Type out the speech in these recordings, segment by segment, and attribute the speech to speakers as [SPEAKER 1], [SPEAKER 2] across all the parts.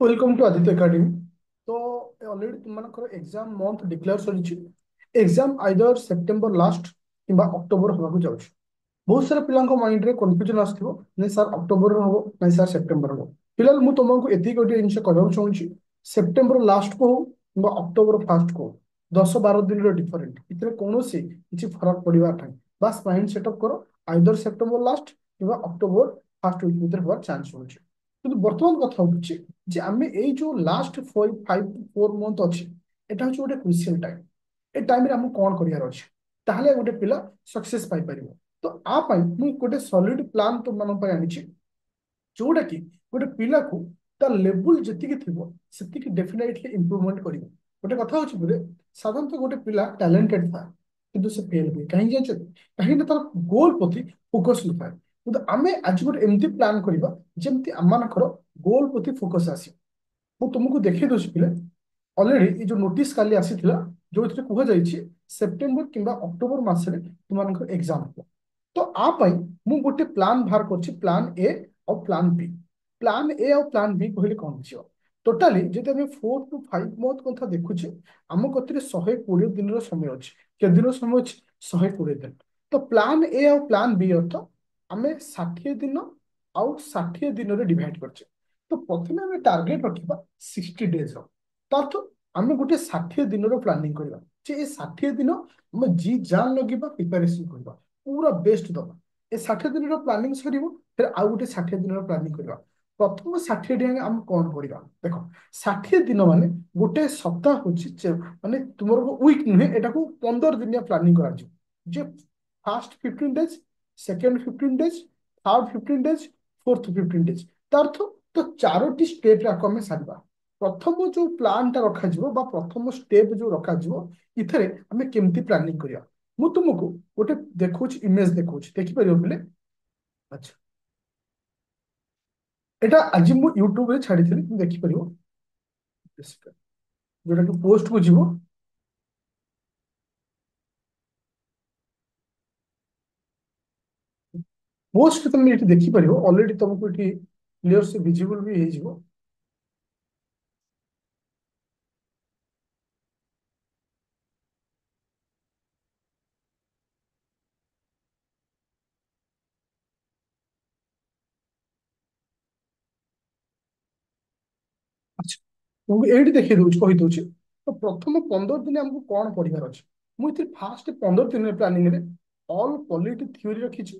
[SPEAKER 1] Welcome to Aditya academy. तो already तुमମାନଙ୍କର exam month declare सरिछि। एग्जाम आइदर सेप्टेम्बर लास्ट किंबा अक्टोबर होबाकू जाଉଛି। बहुत सारा पिलांको माइंड रे कंफ्यूजन आस्थिबो नै सर अक्टोबर रे होबो नै सर सेप्टेम्बर होबो। फिलहाल मु तुमको एति गोटे जिंस कहବାକୁ चाहूछि। सेप्टेम्बर लास्ट को हो किंबा अक्टोबर फर्स्ट को 10-12 दिन रो डिफरेंट इतरे कोनोसी किछि फरक पड़िबा थाई। बस माइंड सेटअप करो आइदर सेप्टेम्बर लास्ट किंबा अक्टोबर फर्स्ट वीक भीतर होबार चांस होछि। কিন্তু বর্তমান কথা হচ্ছে যে আমি এই যে লাস্ট 5 to 4 month ଅଛି এটা হচ্ছে ଗୋଟେ କ୍ରୁସିଆଲ ଟାଇମ। ଏ ଟାଇମରେ ଆମକୁ କଣ କରିବାର ଅଛି ତାହେଲେ ଗୋଟେ ପିଲା ସକ୍ସେସ୍ ପାଇପାରିବ। ତ ଆ ପାଇଁ ମୁଁ ଗୋଟେ ସଲିଡ ପ୍ଲାନ ତୁମମାନଙ୍କ ପାଇଁ ଆଣିଛି ଯୋଉଟା କି ଗୋଟେ ପିଲାକୁ ତା ଲେବୁଲ ଯେତିକି ଥିବ ସେତିକି ଡେଫିନେଟଲି ଇମ୍ପ୍ରୁଭମେଣ୍ଟ କରିବ। ଗୋଟେ କଥା ହଉଛି ବୋଲେ ସାଧାରଣତଃ ଗୋଟେ ପିଲା ଟ୍ୟାଲେଣ୍ଟେଡ ଥାଏ କିନ୍ତୁ ସେ ଫେଲ ହୁଏ କାହିଁକି ଜାଣିଛନ୍ତି? କାହିଁକି ନା ତାର ଗୋଲ ପ୍ରତି ଫୋକସ ନଥାଏ। କିନ୍ତୁ ଆମେ ଆଜି ଗୋଟେ ଏମିତି ପ୍ଲାନ କରିବା ଯେମିତି ଆମମାନଙ୍କର ଗୋଲ ପ୍ରତି ଫୋକସ ଆସିବ। ମୁଁ ତୁମକୁ ଦେଖେଇ ଦଉଛି ପିଲେ ଅଲରେଡି ଏଇ ଯୋଉ ନୋଟିସ କାଲି ଆସିଥିଲା ଯୋଉଥିରେ କୁହାଯାଇଛି ସେପ୍ଟେମ୍ବର କିମ୍ବା ଅକ୍ଟୋବର ମାସରେ ତୁମମାନଙ୍କର ଏକ୍ସାମ ହବ। ତ ଆ ପାଇଁ ମୁଁ ଗୋଟେ ପ୍ଲାନ୍ ବାହାର କରିଛି ପ୍ଲାନ୍ ଏ ଆଉ ପ୍ଲାନ୍ ବି। ପ୍ଲାନ୍ ଏ ଆଉ ପ୍ଲାନ୍ ବି କହିଲେ କଣ ବୁଝିବ? ଟୋଟାଲି ଯଦି ଆମେ 4 to 5 month କଥା ଦେଖୁଛେ ଆମ କତିରେ 120 ଦିନର ସମୟ ଅଛି। କେତେ ଦିନର ସମୟ ଅଛି? 120 ଦିନ। ତ ପ୍ଲାନ୍ ଏ ଆଉ ପ୍ଲାନ୍ ବି ଅର୍ଥ ଆମେ 60 ଦିନ ଆଉ 60 ଦିନରେ ଡିଭାଇଡ କରିଛେ। ତ ପ୍ରଥମେ ଆମେ ଟାର୍ଗେଟ ରଖିବା 60 days ର। ତା ଅର୍ଥ ଆମେ ଗୋଟେ 60 ଦିନର ପ୍ଲାନିଂ କରିବା ଯେ ଏ 60 ଦିନ ଆମେ ଜି ଜାନ୍ ଲଗେଇବା ପ୍ରିପାରେସନ କରିବା ପୁରା ବେଷ୍ଟ ଦବା। ଏ 60 ଦିନର ପ୍ଲାନିଂ ସରିବ ଫେର ଆଉ ଗୋଟେ 60 ଦିନର ପ୍ଲାନିଂ କରିବା। ପ୍ରଥମ 60 ଦିନ ଆମେ କଣ କରିବା ଦେଖ। 60 ଦିନ ମାନେ ଗୋଟେ ସପ୍ତାହ ହଉଛି ମାନେ ତୁମର ୱିକ୍ ନୁହେଁ ଏଟାକୁ 15 ଦିନିଆ ପ୍ଲାନିଂ କରାଯିବ। ଯେ first 15 days, second 15 days, third 15 days, fourth 15 days। ତା ଅର୍ଥ ତ ଚାରୋଟି ଷ୍ଟେପରେ ଆକୁ ଆମେ ସାରିବା। ପ୍ରଥମ ଯୋଉ ପ୍ଲାନ୍ ଟା ରଖାଯିବ ବା ପ୍ରଥମ ଷ୍ଟେପ ଯୋଉ ରଖାଯିବ ଏଥିରେ ଆମେ କେମିତି ପ୍ଲାନିଂ କରିବା ମୁଁ ତୁମକୁ ଗୋଟେ ଦେଖଉଛି ଇମେଜ ଦେଖଉଛି ଦେଖିପାରିବ ବୋଲେ। ଆଚ୍ଛା, ଏଟା ଆଜି ମୁଁ ୟୁଟ୍ୟୁବରେ ଛାଡିଥିଲି তুমি ଦେଖିପାରିବ। ଯୋଉଟା କି ପୋଷ୍ଟ କୁ ଯିବ। ପୋଷ୍ଟ ତମେ ଏଠି ଦେଖିପାରିବ ଅଲରେଡି ତମକୁ ଏଠି କ୍ଲିୟର ସେ ଭିଜିବଲ ବି ହେଇଯିବ। ଆଚ୍ଛା, ମୁଁ ଏଇଠି ଦେଖେଇ ଦଉଛି କହିଦଉଛି। ତ ପ୍ରଥମ 15 ଦିନ ଆମକୁ କଣ ପଢିବାର ଅଛି? ମୁଁ ଏଥିରେ ଫାଷ୍ଟ 15 ଦିନ ପ୍ଲାନିଂରେ ଅଲ୍ ପଲିଟି ଥିଓରି ରଖିଛି,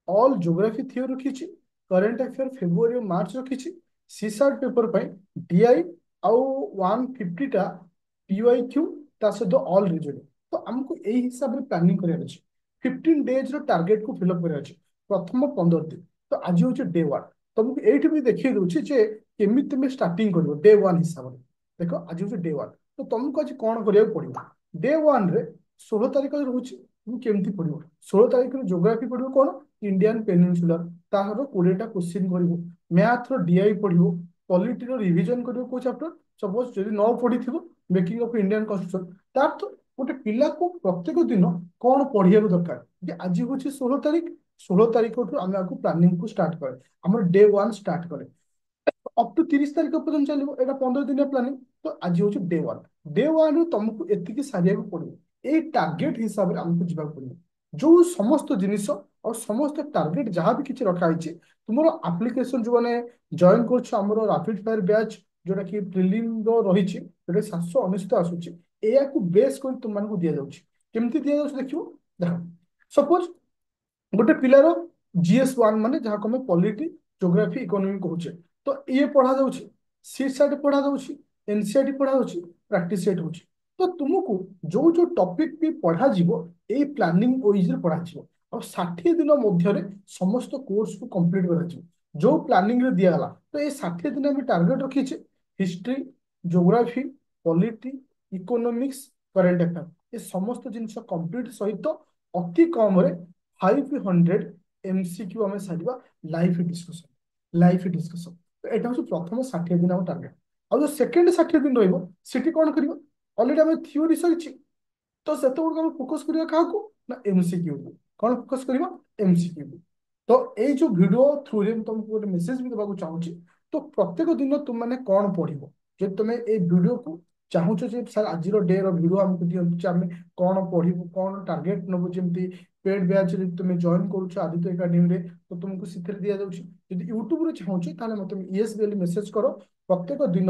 [SPEAKER 1] ଅଲ୍ ଜୋଗ୍ରାଫି ଥିଓରି ରଖିଛି, କରେଣ୍ଟ ଆଫେୟାର ଫେବୃଆରୀ ଓ ମାର୍ଚ୍ଚ ରଖିଛି, ସିସାର୍ଟ ପେପର ପାଇଁ ଡିଆଇ ଆଉ 150ଟା ପିୱାଇ କ୍ୟୁ ତା ସହିତ ଅଲ୍ ରିଜନିଂ। ତ ଆମକୁ ଏଇ ହିସାବରେ ପ୍ଲାନିଂ କରିବାର ଅଛି। 15 days ଟାର୍ଗେଟକୁ ଫିଲ୍ଅପ୍ କରିବାର ଅଛି ପ୍ରଥମ 15 ଦିନ। ତ ଆଜି ହଉଛି ଡେ 1। ତମକୁ ଏଇଠି ବି ଦେଖେଇ ଦଉଛି ଯେ କେମିତି ତମେ ଷ୍ଟାର୍ଟିଂ କରିବ ଡେ 1 ହିସାବରେ। ଦେଖ ଆଜି ହଉଛି ଡେ 1। ତ ତମକୁ ଆଜି କଣ କରିବାକୁ ପଡିବ? ଡେ 1ରେ 16 ତାରିଖ ରହୁଛି তুমি କେମିତି ପଢିବ? 16 ତାରିଖରେ ଜୋଗ୍ରାଫି ପଢିବ କଣ? ଇଣ୍ଡିଆନ ପେନିନସୁଲାର ତାହାର 20ଟା କ୍ୱେଶ୍ଚିନ୍ କରିବ। ମ୍ୟାଥର ଡିଆଇ ପଢିବ। ପଲିଟିର ରିଭିଜନ କରିବ କୋଉ ଚାପ୍ଟର? ସପୋଜ ଯଦି ନ ପଢିଥିବ ମେକିଂ ଅଫ ଇଣ୍ଡିଆନ କନଷ୍ଟିଟ୍ୟୁସନ। ତାର ତ ଗୋଟେ ପିଲାକୁ ପ୍ରତ୍ୟେକ ଦିନ କଣ ପଢିବାକୁ ଦରକାର ଯେ ଆଜି ହଉଛି 16 ତାରିଖ। 16 ତାରିଖଠୁ ଆମେ ଆକୁ ପ୍ଲାନିଂକୁ ଷ୍ଟାର୍ଟ କରେ। ଆମର ଡେ 1 ଷ୍ଟାର୍ଟ କରେ ଅପ ଟୁ 30 ତାରିଖ ପର୍ଯ୍ୟନ୍ତ ଚାଲିବ। ଏଇଟା 15 ଦିନିଆ ପ୍ଲାନିଂ। ତ ଆଜି ହଉଛି ଡେ 1। ଡେ 1ରୁ ତମକୁ ଏତିକି ସାରିବାକୁ ପଡିବ। ଏଇ ଟାର୍ଗେଟ ହିସାବରେ ଆମକୁ ଯିବାକୁ ପଡିବ। ଯୋଉ ସମସ୍ତ ଜିନିଷ ଆଉ ସମସ୍ତ ଟାର୍ଗେଟ ଯାହା ବି କିଛି ରଖା ହେଇଛି ତୁମର ଆପ୍ଲିକେସନ ଯୋଉମାନେ ଜଏନ କରୁଛ ଆମର ରାପିଡ ଫାୟାର ବ୍ୟାଚ୍ ଯୋଉଟା କି ପ୍ରିଲିମ ର ରହିଛି ଯୋଉଟା 799 ଆସୁଛି ଏହାକୁ ବେସ୍ କରି ତୁମମାନଙ୍କୁ ଦିଆଯାଉଛି। କେମିତି ଦିଆଯାଉଛି ଦେଖିବ। ଦେଖ ସପୋଜ ଗୋଟେ ପିଲାର GS1 ମାନେ ଯାହାକୁ ଆମେ ପଲିଟି ଜୋଗ୍ରାଫି ଇକୋନୋମି କହୁଛେ ତ ଇଏ ପଢା ଯାଉଛି। ସି ସାଇଟ୍ ପଢା ଯାଉଛି, ଏନସିଆରଟି ପଢା ଯାଉଛି, ପ୍ରାକ୍ଟିସ ସେଟ୍ ହଉଛି। ତ ତୁମକୁ ଯୋଉ ଯୋଉ ଟପିକ ବି ପଢାଯିବ ଏଇ ପ୍ଲାନିଂ ୱାଇଜରେ ପଢାଯିବ। ଆଉ 60 ଦିନ ମଧ୍ୟରେ ସମସ୍ତ କୋର୍ସକୁ କମ୍ପ୍ଲିଟ କରାଯିବ ଯୋଉ ପ୍ଲାନିଂରେ ଦିଆଗଲା। ତ ଏଇ 60 ଦିନ ଆମେ ଟାର୍ଗେଟ ରଖିଛେ history, geography, polity, economics, current affair ଏ ସମସ୍ତ ଜିନିଷ କମ୍ପ୍ଲିଟ ସହିତ ଅତି କମରେ 500 MCQ ଆମେ ସାରିବା ଲାଇଭ ଡିସ୍କସନ। ଲାଇଭ ଡିସ୍କସନ ଏଇଟା ହଉଛି ପ୍ରଥମ 60 ଦିନ ଆମ ଟାର୍ଗେଟ। ଆଉ ଯୋଉ ସେକେଣ୍ଡ 60 ଦିନ ରହିବ ସେଠି କଣ କରିବ? ଅଲରେଡି ଆମେ ଥିଓରି ସରିଛି ତ ସେତେବେଳକୁ ଆମେ ଫୋକସ କରିବା କାହାକୁ? ନା MCQ କୁ। କଣ ଫୋକସ କରିବା? MCQ କୁ। ତ ଏଇ ଯୋଉ ଭିଡିଓ ଥ୍ରୁରେ ମୁଁ ତମକୁ ଗୋଟେ ମେସେଜ ବି ଦେବାକୁ ଚାହୁଁଛି तो प्रत्येक दिन तुम मैंने कौन पढ़िब जे तुम ए वीडियो को चाहूच जे सर आज डे वीडियो आमको दिखाई आम कौन पढ़िबू कौन टार्गेट नबू जमी पेड बैच तुम जॉइन करुच आदित्य एकाडेमी रे तो तुमको दि जाऊँगी जब यूट्यूब रे चाहूँ ताले मत येस बोली मेसेज कर प्रत्येक दिन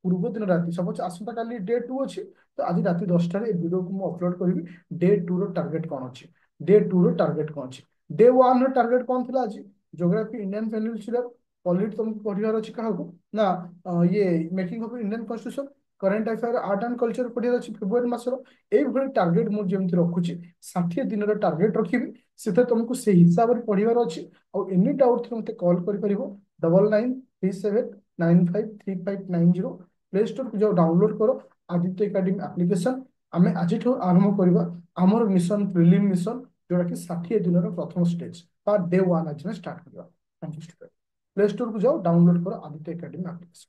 [SPEAKER 1] पूर्व दिन राति सपोज आसंता काली डे 2 अच्छी तो आज राति 10 वीडियो को मुझे अपलोड करी डे 2 रो टार्गेट कौन अच्छी डे 2 रो टार्गेट कौन अच्छी डे 1 रो टार्गेट कौन थी आज ज्योग्राफी इंडियन पेनिनसुलर पॉलिट तुमको पढ़ार अच्छी क्या ना ये making of Indian constitution current affair art and culture पढ़ार अच्छी फेब्रुआरी मासर ये टार्गेट मुझे रखुची 60 दिन टार्गेट रखी से तुमको से हिसाब से पढ़ार अच्छी और एनी डाउट थे मत कॉल कर 9937953590 प्ले स्टोर को जाओ डाउनलोड करो आदित्य एकाडेमी एप्लिकेशन आम आज आरंभ करवा आमर मिशन प्रिलिम मिशन जोटा कि 60 दिन प्रथम स्टेज डे 1 आज स्टार्ट करवा थैंक यू। प्ले स्टोर को जाओ डाउनलोड करो आदित्य एकाडेमी एप्लिकेशन।